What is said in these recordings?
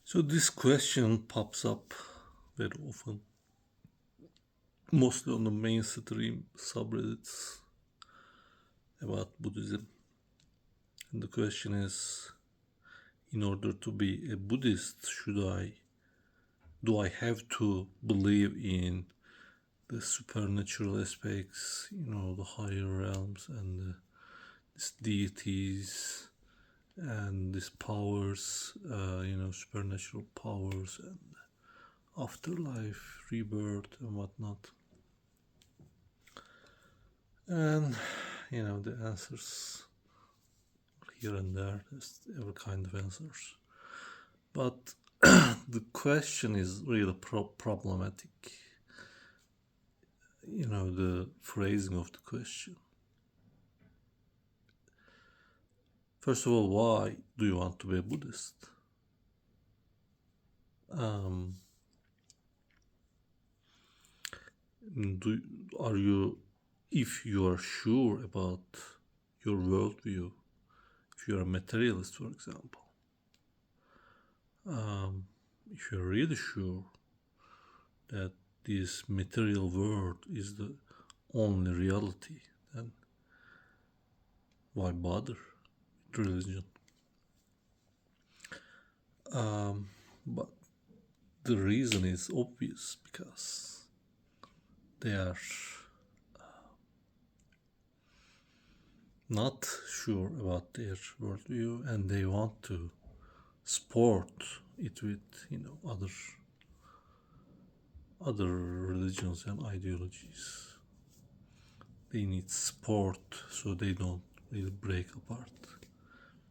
So this question pops up very often, mostly on the mainstream subreddits about Buddhism. And the question is, in order to be a Buddhist, do I have to believe in the supernatural aspects, the higher realms and these deities and these powers, supernatural powers and afterlife, rebirth, and whatnot. And the answers here and there, there's every kind of answers. But the question is really problematic. The phrasing of the question. First of all, why do you want to be a Buddhist? If you are sure about your worldview, if you are a materialist, for example, if you're really sure that this material world is the only reality, then why bother with religion? But the reason is obvious, because they are not sure about their worldview and they want to support it with other religions and ideologies. They need support so they don't really break apart,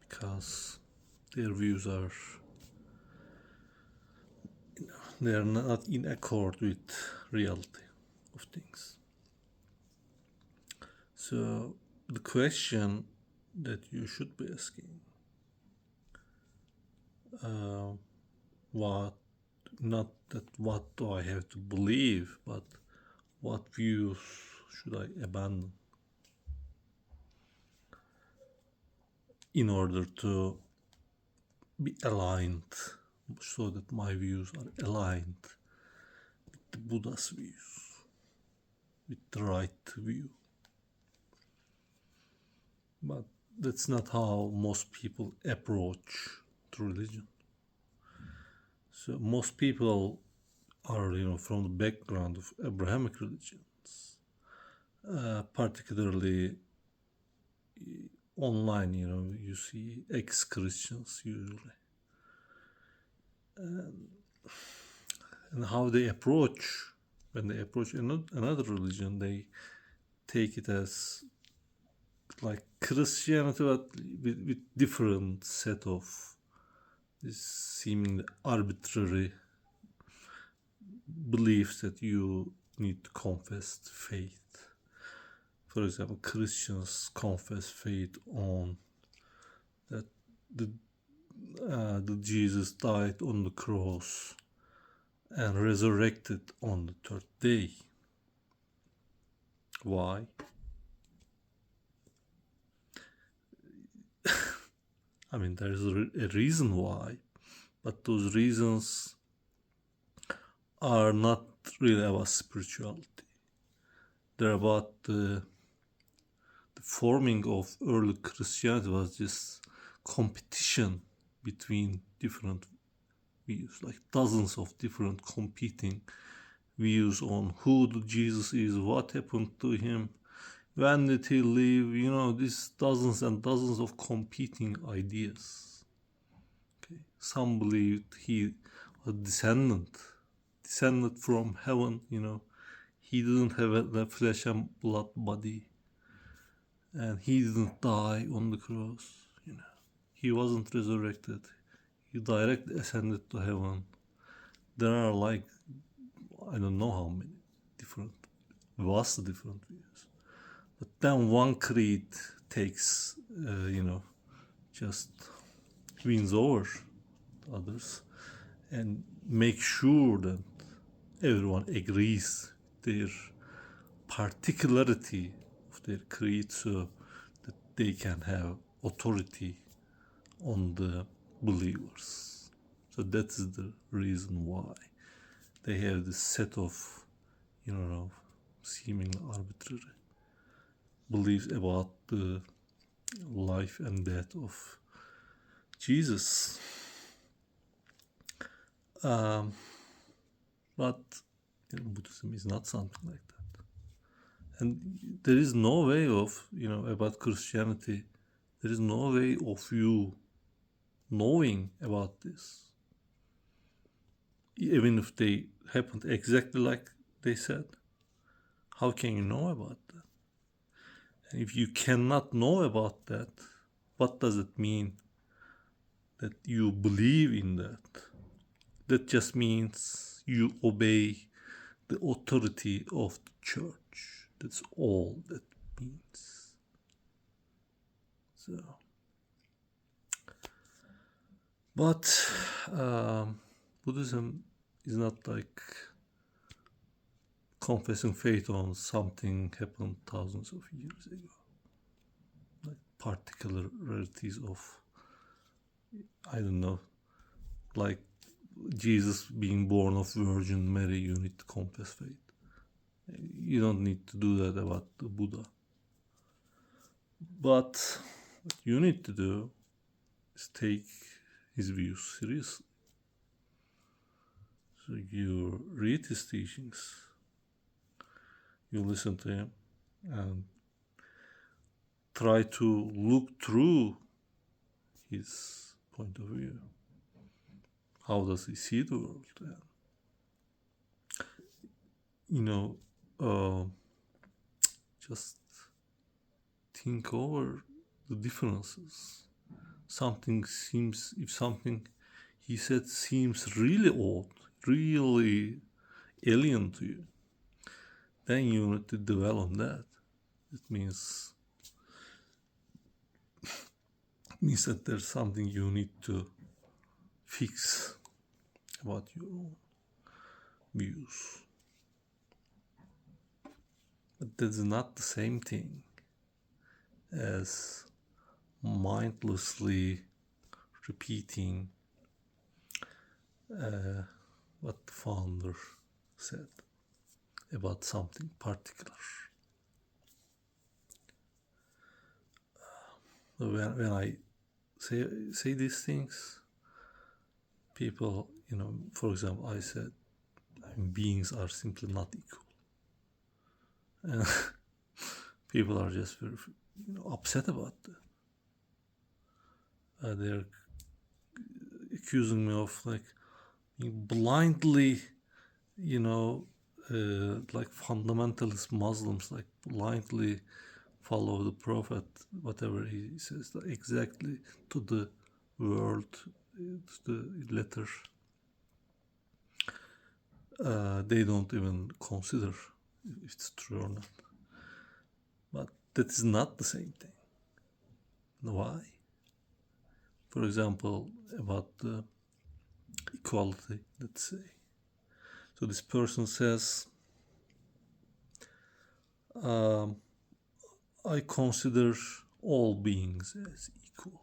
because their views are they are not in accord with reality of things. So the question that you should be asking, what do I have to believe, but what views should I abandon in order to be aligned, so that my views are aligned with the Buddha's views, with the right view. But that's not how most people approach to religion. So most people are, from the background of Abrahamic religions, particularly online, you see ex-Christians usually. And how they approach, when they approach another religion, they take it as like Christianity, but with different set of this seemingly arbitrary beliefs that you need to confess faith. For example, Christians confess faith on that the Jesus died on the cross and resurrected on the third day. Why? I mean, there's a reason why, but those reasons are not really about spirituality. They're about the forming of early Christianity was just competition between different views, like dozens of different competing views on who the Jesus is, what happened to him, when did he live, these dozens and dozens of competing ideas. Okay. Some believed he was descended from heaven, he didn't have a flesh and blood body, and he didn't die on the cross, he wasn't resurrected, he directly ascended to heaven. There are like, I don't know how many vastly different views. But then one creed takes, just wins over the others and makes sure that everyone agrees their particularity of their creed, so that they can have authority on the believers. So that is the reason why they have this set of, seemingly arbitrary beliefs about the life and death of Jesus. But Buddhism is not something like that. And there is no way of, about Christianity, there is no way of you knowing about this. Even if they happened exactly like they said, how can you know about that? And if you cannot know about that, what does it mean that you believe in that? That just means you obey the authority of the church. That's all that means. So, but Buddhism is not like confessing faith on something happened thousands of years ago. Like particularities of, I don't know, like Jesus being born of Virgin Mary, you need to confess faith. You don't need to do that about the Buddha. But what you need to do is take his views seriously. So you read his teachings, you listen to him, and try to look through his point of view. How does he see the world? Just think over the differences. If something he said seems really odd, really alien to you, then you need to dwell on that. It means that there's something you need to fix about your own views. But that's not the same thing as mindlessly repeating what the founder said about something particular. When I say these things, people, for example, I said beings are simply not equal. And people are just very upset about that. They're accusing me of being blindly, like fundamentalist Muslims, like blindly follow the Prophet, whatever he says, exactly to the word, to the letter. They don't even consider if it's true or not. But that is not the same thing. Why? For example, about the equality, let's say. So this person says, I consider all beings as equal.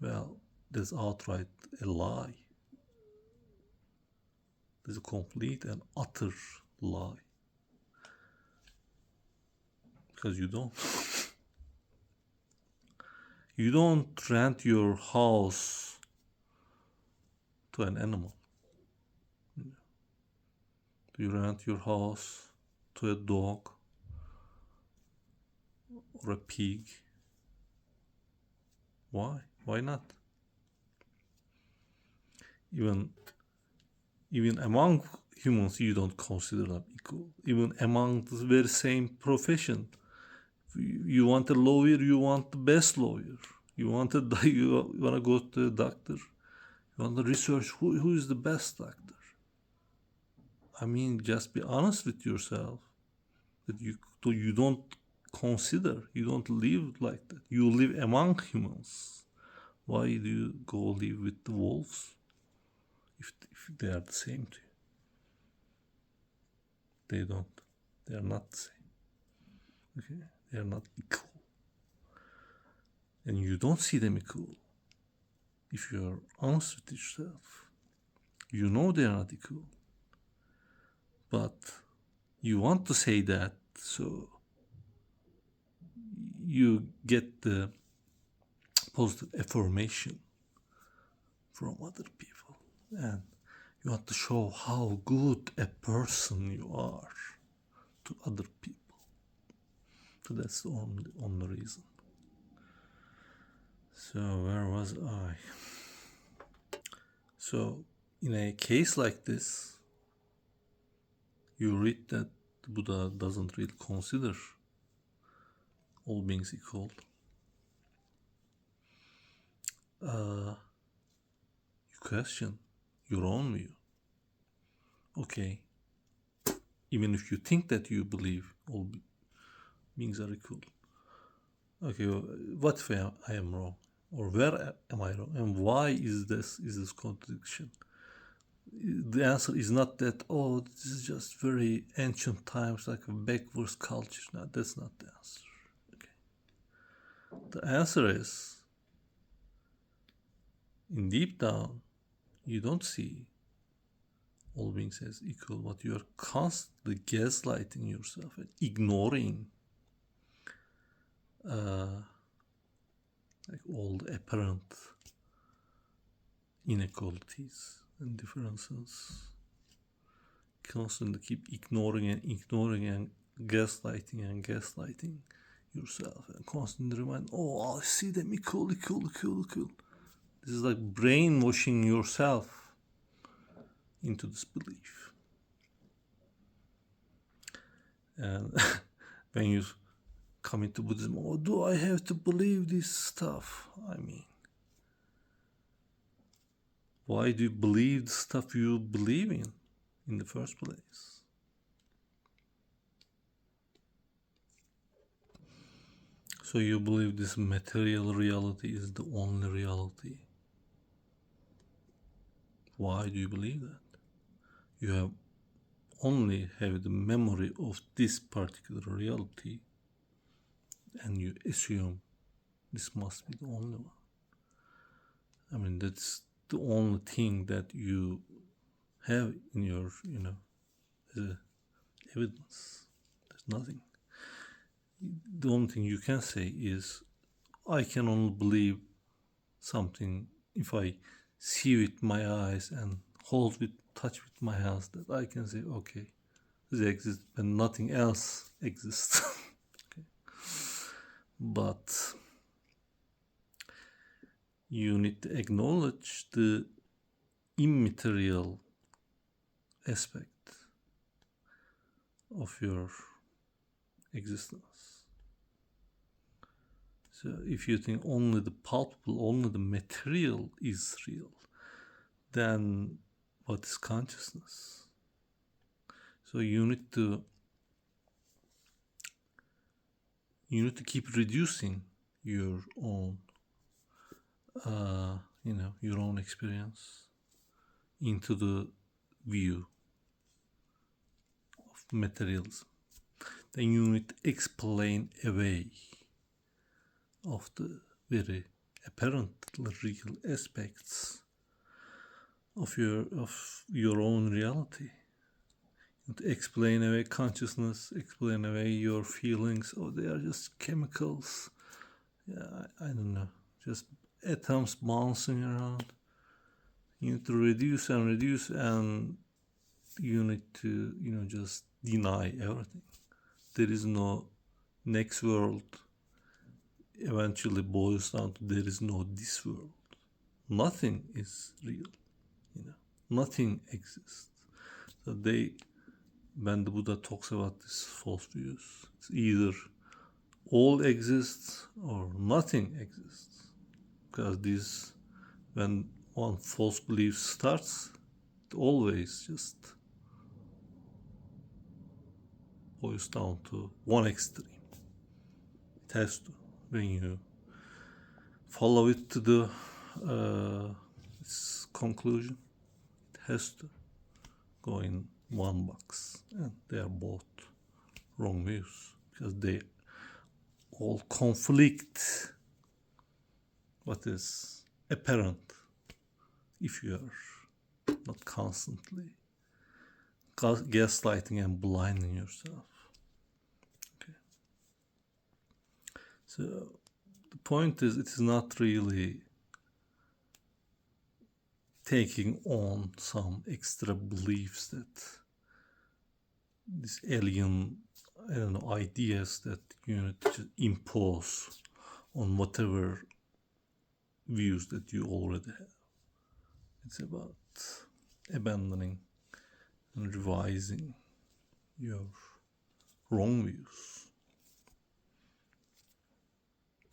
Well, that's outright a lie. It's a complete and utter lie. Because you don't. You don't rent your house to an animal. You rent your house to a dog or a pig. Why? Why not? Even among humans, you don't consider them equal. Even among the very same profession, you want a lawyer, you want the best lawyer. You want to go to a doctor. You want to research who is the best doctor. I mean, just be honest with yourself that you don't consider, you don't live like that. You live among humans. Why do you go live with the wolves if they are the same to you? They don't. They are not the same. Okay? They are not equal. And you don't see them equal if you're honest with yourself, you know they're not equal. But you want to say that, so you get the positive affirmation from other people. And you want to show how good a person you are to other people. So that's the only reason. So where was I? So in a case like this, you read that the Buddha doesn't really consider all beings equal. You question your own view. Okay, even if you think that you believe all beings are equal. Okay, what if I am wrong? Or where am I wrong? And why is this contradiction? The answer is not that, oh, this is just very ancient times, like a backwards culture. No, that's not the answer. Okay. The answer is, in deep down, you don't see all beings as equal, but you are constantly gaslighting yourself and ignoring like all the apparent inequalities and differences. Constantly keep ignoring and gaslighting yourself, and constantly remind, oh, I see them equal. This is like brainwashing yourself into this belief. And when you come into Buddhism, oh, do I have to believe this stuff? I mean, why do you believe the stuff you believe in the first place? So you believe this material reality is the only reality. Why do you believe that? You only have the memory of this particular reality, and you assume this must be the only one. I mean, that's the only thing that you have in your, evidence. There's nothing. The only thing you can say is, I can only believe something if I see with my eyes and touch with my hands, that I can say, okay, this exists, but nothing else exists. Okay. But you need to acknowledge the immaterial aspect of your existence. So if you think only the palpable, only the material is real, then what is consciousness? So you need to keep reducing your own your own experience into the view of materialism. Then you need to explain away of the very apparently real aspects of your own reality. To explain away consciousness, explain away your feelings. Oh, they are just chemicals. Yeah, I don't know. Just atoms bouncing around. You need to reduce, and you need to, just deny everything. There is no next world. Eventually boils down to there is no this world. Nothing is real. Nothing exists. So when the Buddha talks about these false views, it's either all exists or nothing exists. Because when one false belief starts, it always just boils down to one extreme. It has to. When you follow it to its conclusion, it has to go in one box. And they are both wrong views, because they all conflict what is apparent if you are not constantly gaslighting and blinding yourself. Okay. So the point is, it is not really taking on some extra beliefs that this alien, I don't know, ideas that you need to just impose on whatever views that you already have. It's about abandoning and revising your wrong views.